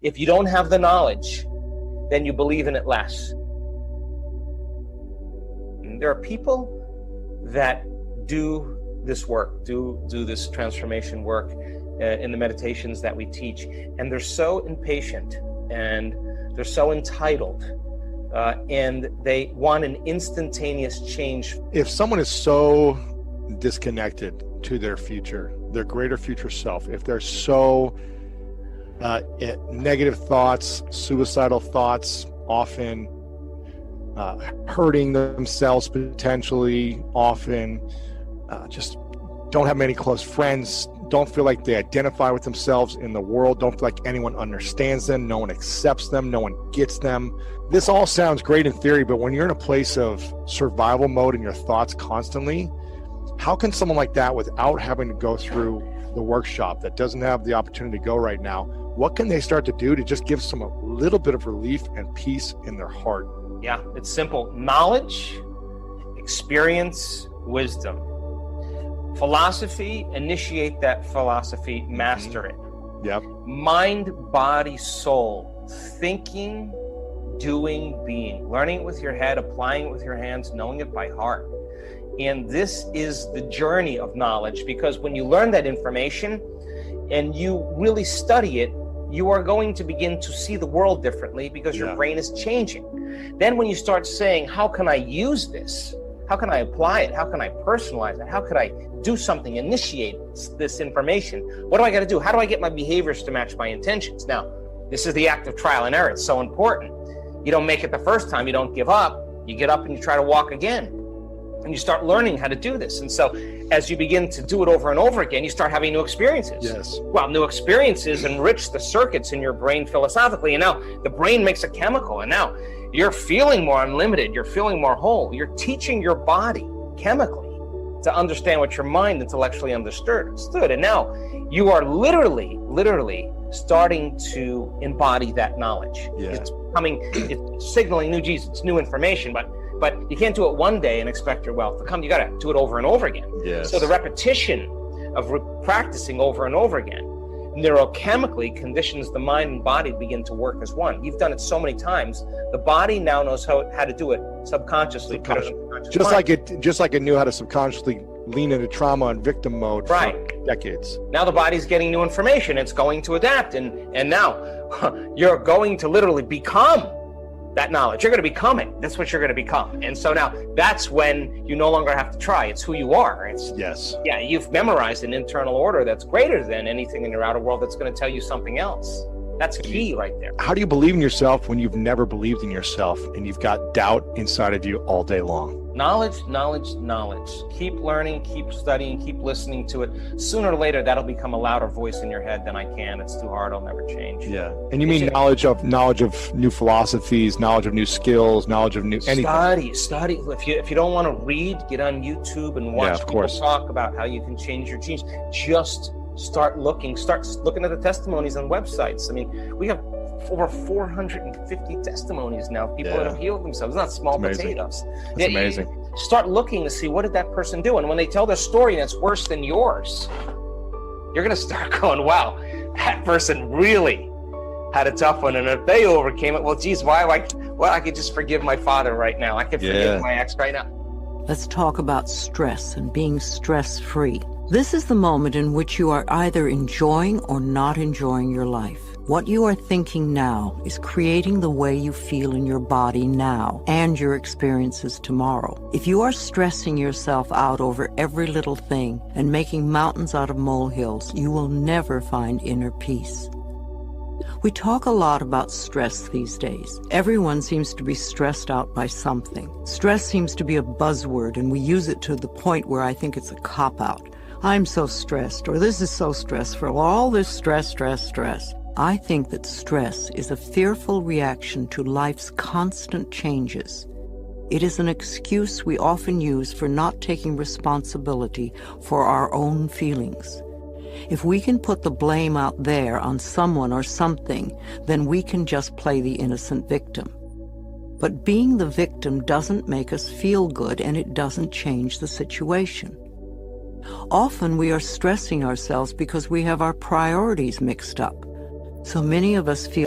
If you don't have the knowledge, then you believe in it less. And there are people that do this work, do this transformation work in the meditations that we teach, and they're so impatient and they're so entitled, and they want an instantaneous change. If someone is so disconnected to their future, their greater future self, if they're so negative thoughts, suicidal thoughts, often hurting themselves potentially, often just don't have many close friends, don't feel like they identify with themselves in the world, don't feel like anyone understands them, no one accepts them, no one gets them. This all sounds great in theory, but when you're in a place of survival mode in your thoughts constantly, how can someone like that, without having to go through the workshop, that doesn't have the opportunity to go right now, what can they start to do to just give some a little bit of relief and peace in their heart? Yeah, it's simple. Knowledge, experience, wisdom. Philosophy, initiate that philosophy, master it. Yep. Mind, body, soul. Thinking, doing, being. Learning it with your head, applying it with your hands, knowing it by heart. And this is the journey of knowledge, because when you learn that information and you really study it, you are going to begin to see the world differently, because your brain is changing. Then when you start saying, how can I use this? How can I apply it? How can I personalize it? How could I do something, initiate this information? What do I got to do? How do I get my behaviors to match my intentions? Now, this is the act of trial and error. It's so important. You don't make it the first time. You don't give up. You get up and you try to walk again. And you start learning how to do this. And so as you begin to do it over and over again, you start having new experiences. Yes. Well, new experiences enrich the circuits in your brain philosophically. And now the brain makes a chemical. And now you're feeling more unlimited. You're feeling more whole. You're teaching your body chemically to understand what your mind intellectually understood. And now you are literally starting to embody that knowledge. Yeah. It's signaling new Jesus, it's new information, but you can't do it one day and expect your wealth to come. You got to do it over and over again. Yes. So the repetition of practicing over and over again neurochemically conditions the mind and body to begin to work as one. You've done it so many times, the body now knows how to do it subconsciously. Just like it knew how to subconsciously lean into trauma and victim mode for decades. Now the body's getting new information. It's going to adapt, and now you're going to literally become that knowledge. You're going to become it. That's what you're going to become. And so now that's when you no longer have to try. It's who you are. Yeah, you've memorized an internal order that's greater than anything in your outer world that's going to tell you something else. That's key right there. How do you believe in yourself when you've never believed in yourself and you've got doubt inside of you all day long? Knowledge, knowledge, knowledge. Keep learning, keep studying, keep listening to it. Sooner or later, that'll become a louder voice in your head than I can. It's too hard. I'll never change. Yeah. And you mean knowledge of new philosophies, knowledge of new skills, knowledge of new anything. Study. If you don't want to read, get on YouTube and watch people talk about how you can change your genes. Just start looking at the testimonies on websites. I mean, we have over 450 testimonies now of people that have healed themselves. It's not small potatoes. It's amazing. Start looking to see, what did that person do? And when they tell their story and it's worse than yours, you're going to start going, wow, that person really had a tough one. And if they overcame it, well, geez, I could just forgive my father right now. I could forgive my ex right now. Let's talk about stress and being stress-free. This is the moment in which you are either enjoying or not enjoying your life. What you are thinking now is creating the way you feel in your body now and your experiences tomorrow. If you are stressing yourself out over every little thing and making mountains out of molehills, you will never find inner peace. We talk a lot about stress these days. Everyone seems to be stressed out by something. Stress seems to be a buzzword, and we use it to the point where I think it's a cop-out. I'm so stressed, or this is so stressful, all this stress. I think that stress is a fearful reaction to life's constant changes. It is an excuse we often use for not taking responsibility for our own feelings. If we can put the blame out there on someone or something, then we can just play the innocent victim. But being the victim doesn't make us feel good, and it doesn't change the situation. Often we are stressing ourselves because we have our priorities mixed up. So many of us feel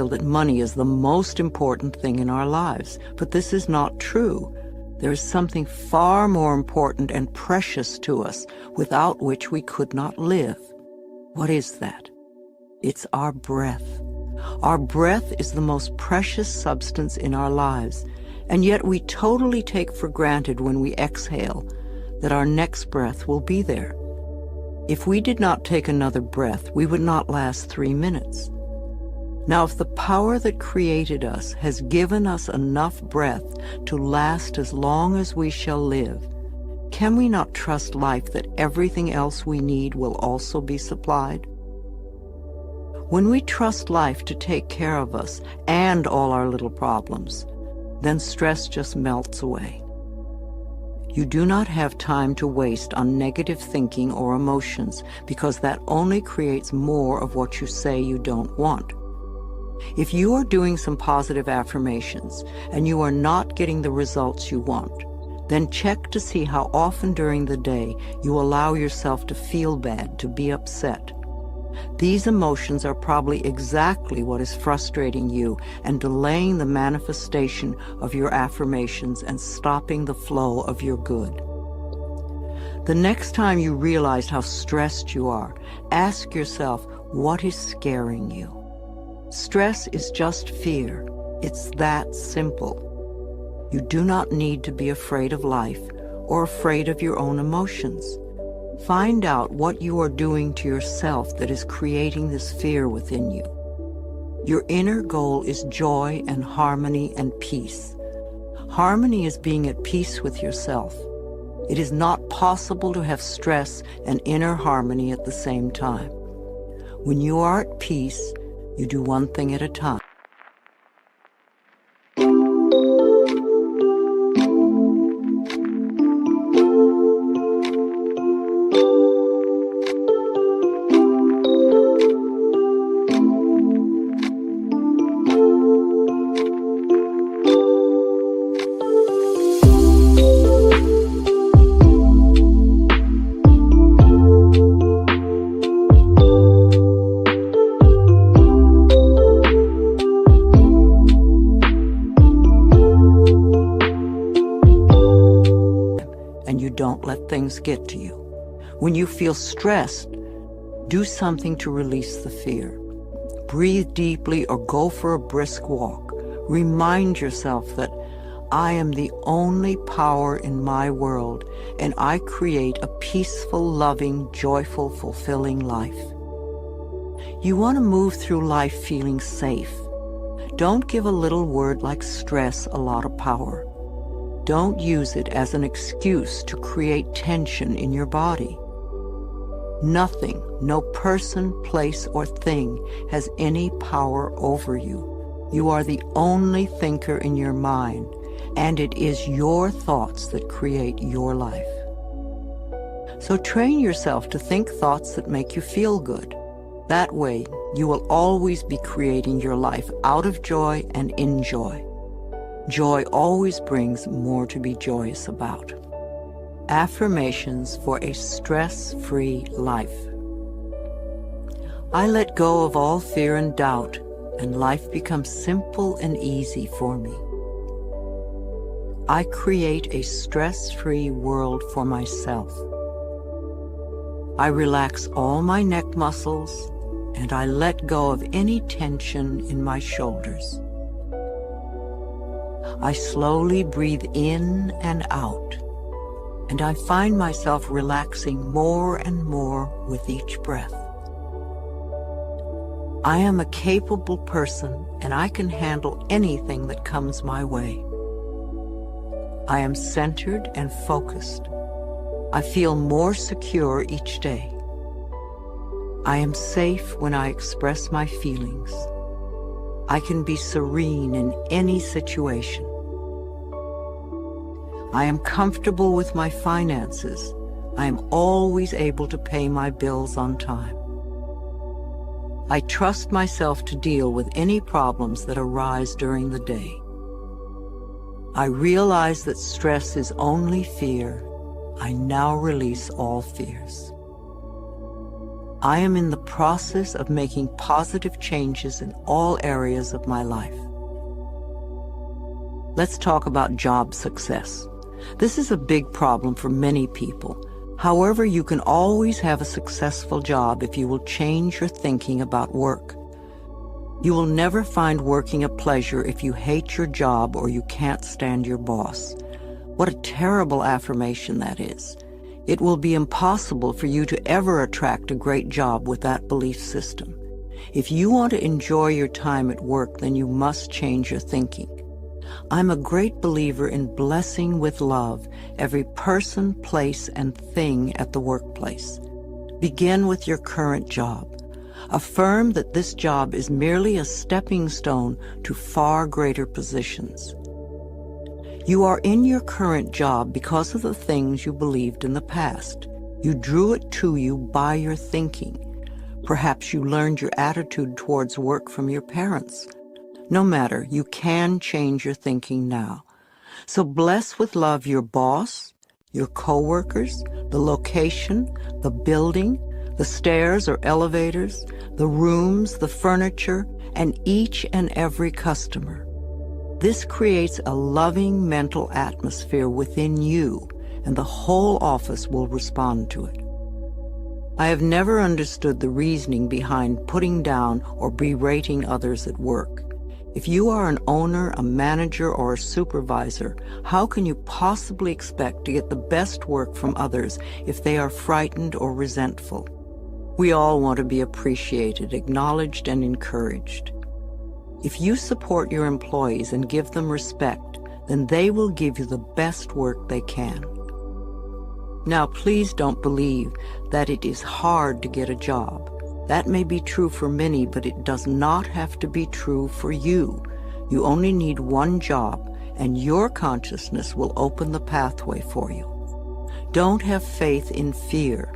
that money is the most important thing in our lives, but this is not true. There is something far more important and precious to us, without which we could not live. What is that? It's our breath. Our breath is the most precious substance in our lives, and yet we totally take for granted when we exhale that our next breath will be there. If we did not take another breath, we would not last 3 minutes. Now, if the power that created us has given us enough breath to last as long as we shall live, can we not trust life that everything else we need will also be supplied? When we trust life to take care of us and all our little problems, then stress just melts away. You do not have time to waste on negative thinking or emotions, because that only creates more of what you say you don't want. If you are doing some positive affirmations and you are not getting the results you want, then check to see how often during the day you allow yourself to feel bad, to be upset. These emotions are probably exactly what is frustrating you and delaying the manifestation of your affirmations and stopping the flow of your good. The next time you realize how stressed you are, ask yourself, what is scaring you? Stress is just fear. It's that simple. You do not need to be afraid of life or afraid of your own emotions. Find out what you are doing to yourself that is creating this fear within you. Your inner goal is joy and harmony and peace. Harmony is being at peace with yourself. It is not possible to have stress and inner harmony at the same time. When you are at peace, you do one thing at a time. Don't let things get to you. When you feel stressed, do something to release the fear. Breathe deeply or go for a brisk walk. Remind yourself that I am the only power in my world, and I create a peaceful, loving, joyful, fulfilling life. You want to move through life feeling safe. Don't give a little word like stress a lot of power. Don't use it as an excuse to create tension in your body. Nothing, no person, place, or thing has any power over you. You are the only thinker in your mind, and it is your thoughts that create your life. So train yourself to think thoughts that make you feel good. That way, you will always be creating your life out of joy and in joy. Joy always brings more to be joyous about. Affirmations for a stress-free life. I let go of all fear and doubt, and life becomes simple and easy for me. I create a stress-free world for myself. I relax all my neck muscles, and I let go of any tension in my shoulders. I slowly breathe in and out, and I find myself relaxing more and more with each breath. I am a capable person, and I can handle anything that comes my way. I am centered and focused. I feel more secure each day. I am safe when I express my feelings. I can be serene in any situation. I am comfortable with my finances. I am always able to pay my bills on time. I trust myself to deal with any problems that arise during the day. I realize that stress is only fear. I now release all fears. I am in the process of making positive changes in all areas of my life. Let's talk about job success. This is a big problem for many people. However, you can always have a successful job if you will change your thinking about work. You will never find working a pleasure if you hate your job or you can't stand your boss. What a terrible affirmation that is. It will be impossible for you to ever attract a great job with that belief system. If you want to enjoy your time at work, then you must change your thinking. I'm a great believer in blessing with love every person, place, and thing at the workplace. Begin with your current job. Affirm that this job is merely a stepping stone to far greater positions. You are in your current job because of the things you believed in the past. You drew it to you by your thinking. Perhaps you learned your attitude towards work from your parents. No matter, you can change your thinking now. So bless with love your boss, your coworkers, the location, the building, the stairs or elevators, the rooms, the furniture, and each and every customer. This creates a loving mental atmosphere within you, and the whole office will respond to it. I have never understood the reasoning behind putting down or berating others at work. If you are an owner, a manager, or a supervisor, how can you possibly expect to get the best work from others if they are frightened or resentful? We all want to be appreciated, acknowledged, and encouraged. If you support your employees and give them respect, then they will give you the best work they can. Now, please don't believe that it is hard to get a job. That may be true for many, but it does not have to be true for you. You only need one job, and your consciousness will open the pathway for you. Don't have faith in fear.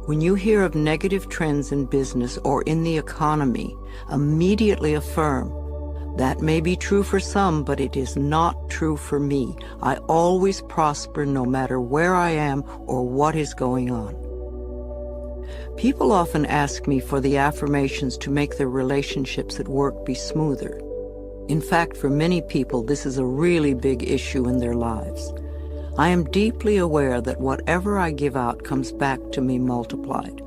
When you hear of negative trends in business or in the economy, immediately affirm, that may be true for some, but it is not true for me. I always prosper no matter where I am or what is going on. People often ask me for the affirmations to make their relationships at work be smoother. In fact, for many people, this is a really big issue in their lives. I am deeply aware that whatever I give out comes back to me multiplied,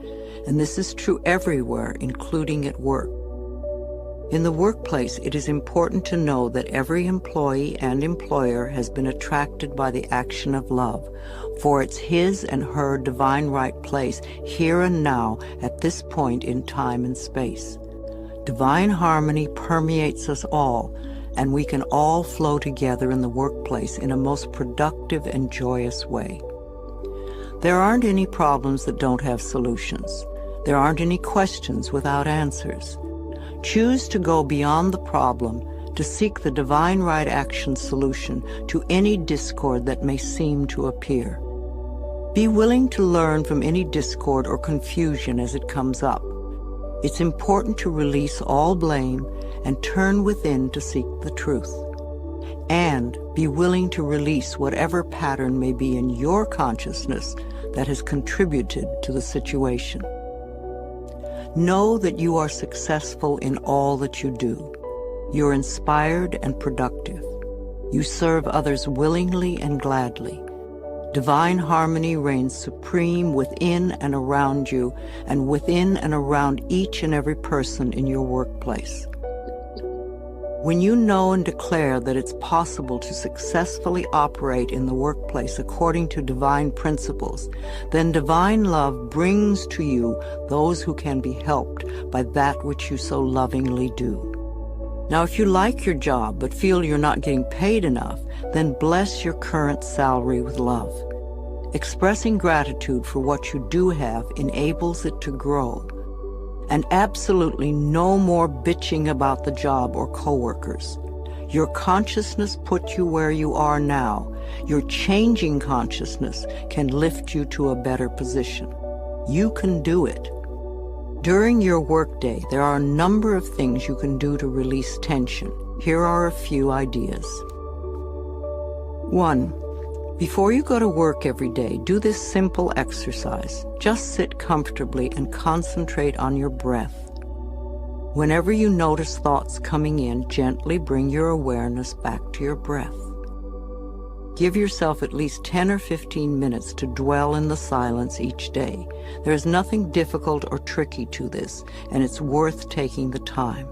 and this is true everywhere, including at work. In the workplace, it is important to know that every employee and employer has been attracted by the action of love, for it's his and her divine right place here and now at this point in time and space. Divine harmony permeates us all, and we can all flow together in the workplace in a most productive and joyous way. There aren't any problems that don't have solutions. There aren't any questions without answers. Choose to go beyond the problem to seek the divine right action solution to any discord that may seem to appear. Be willing to learn from any discord or confusion as it comes up. It's important to release all blame and turn within to seek the truth. And be willing to release whatever pattern may be in your consciousness that has contributed to the situation. Know that you are successful in all that you do. You're inspired and productive. You serve others willingly and gladly. Divine harmony reigns supreme within and around you, and within and around each and every person in your workplace. When you know and declare that it's possible to successfully operate in the workplace according to divine principles, then divine love brings to you those who can be helped by that which you so lovingly do. Now, if you like your job but feel you're not getting paid enough, then bless your current salary with love. Expressing gratitude for what you do have enables it to grow. And absolutely no more bitching about the job or coworkers. Your consciousness put you where you are now. Your changing consciousness can lift you to a better position. You can do it. During your workday, there are a number of things you can do to release tension. Here are a few ideas. 1. Before you go to work every day, do this simple exercise. Just sit comfortably and concentrate on your breath. Whenever you notice thoughts coming in, gently bring your awareness back to your breath. Give yourself at least 10 or 15 minutes to dwell in the silence each day. There is nothing difficult or tricky to this, and it's worth taking the time.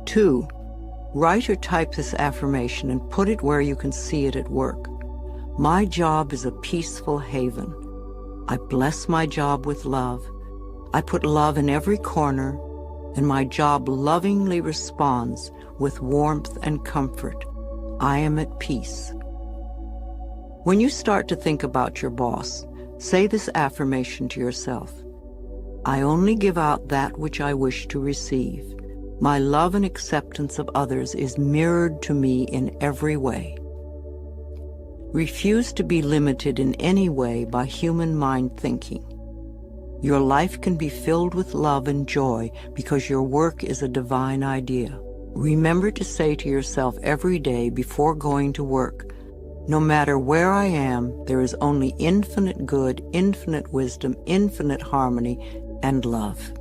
2. Write or type this affirmation and put it where you can see it at work. My job is a peaceful haven. I bless my job with love. I put love in every corner, and my job lovingly responds with warmth and comfort. I am at peace. When you start to think about your boss, say this affirmation to yourself. I only give out that which I wish to receive. My love and acceptance of others is mirrored to me in every way. Refuse to be limited in any way by human mind thinking. Your life can be filled with love and joy because your work is a divine idea. Remember to say to yourself every day before going to work, no matter where I am, there is only infinite good, infinite wisdom, infinite harmony, and love.